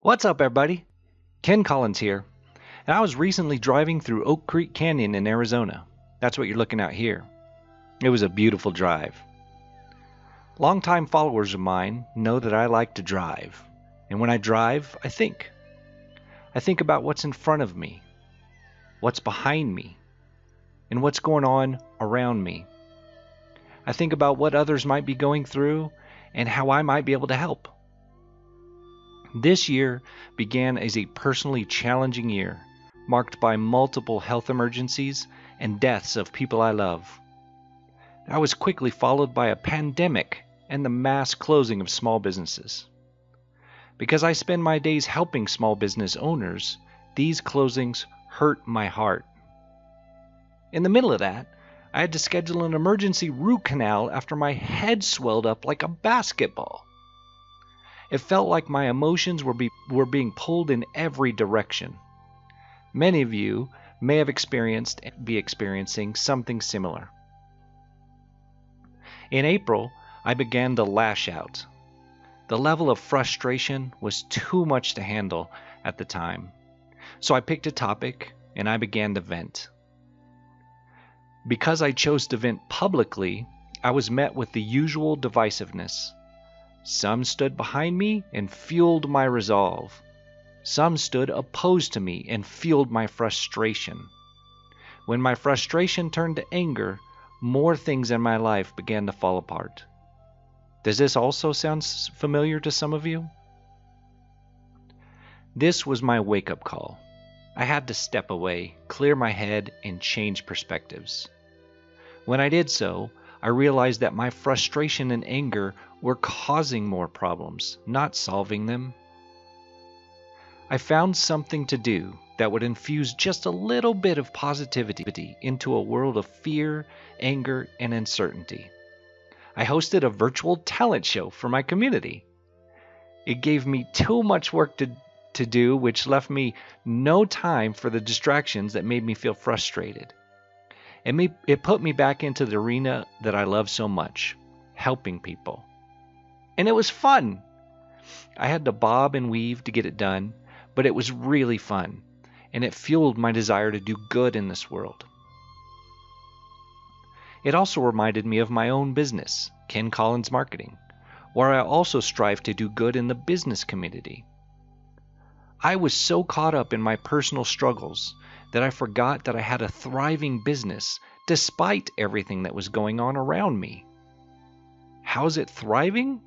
What's up, everybody? Ken Collins here, and I was recently driving through Oak Creek Canyon in Arizona. That's what you're looking at here. It was a beautiful drive. Longtime followers of mine know that I like to drive, and when I drive, I think. I think about what's in front of me, what's behind me, and what's going on around me. I think about what others might be going through and how I might be able to help. This year began as a personally challenging year, marked by multiple health emergencies and deaths of people I love. That was quickly followed by a pandemic and the mass closing of small businesses. Because I spend my days helping small business owners, these closings hurt my heart. In the middle of that, I had to schedule an emergency root canal after my head swelled up like a basketball. It felt like my emotions were being pulled in every direction. Many of you may have be experiencing something similar. In April, I began to lash out. The level of frustration was too much to handle at the time. So I picked a topic and I began to vent. Because I chose to vent publicly, I was met with the usual divisiveness. Some stood behind me and fueled my resolve. Some stood opposed to me and fueled my frustration. When my frustration turned to anger, more things in my life began to fall apart. Does this also sound familiar to some of you? This was my wake-up call. I had to step away, clear my head, and change perspectives. When I did so, I realized that my frustration and anger were causing more problems, not solving them. I found something to do that would infuse just a little bit of positivity into a world of fear, anger, and uncertainty. I hosted a virtual talent show for my community. It gave me too much work to do, which left me no time for the distractions that made me feel frustrated. It put me back into the arena that I love so much, helping people. And it was fun. I had to bob and weave to get it done, but it was really fun, and it fueled my desire to do good in this world. It also reminded me of my own business, Ken Collins Marketing, where I also strive to do good in the business community. I was so caught up in my personal struggles that I forgot that I had a thriving business despite everything that was going on around me. How's it thriving?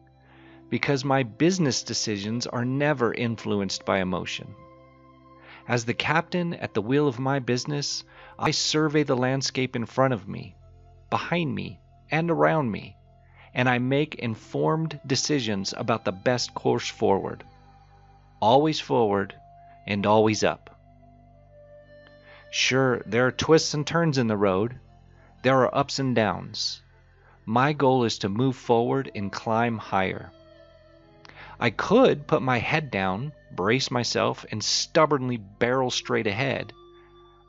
Because my business decisions are never influenced by emotion. As the captain at the wheel of my business, I survey the landscape in front of me, behind me, and around me, and I make informed decisions about the best course forward. Always forward and always up. Sure, there are twists and turns in the road. There are ups and downs. My goal is to move forward and climb higher. I could put my head down, brace myself, and stubbornly barrel straight ahead,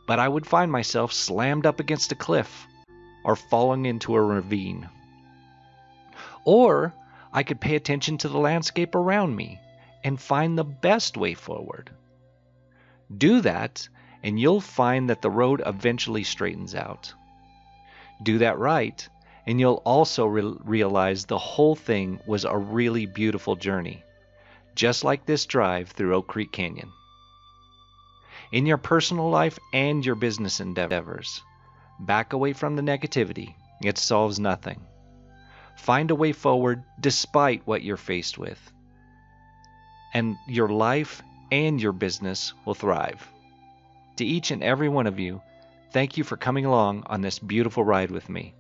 but I would find myself slammed up against a cliff or falling into a ravine. Or I could pay attention to the landscape around me and find the best way forward. Do that, and you'll find that the road eventually straightens out. Do that right, and you'll also realize the whole thing was a really beautiful journey, just like this drive through Oak Creek Canyon. In your personal life and your business endeavors, back away from the negativity. It solves nothing. Find a way forward despite what you're faced with, and your life and your business will thrive. To each and every one of you, thank you for coming along on this beautiful ride with me.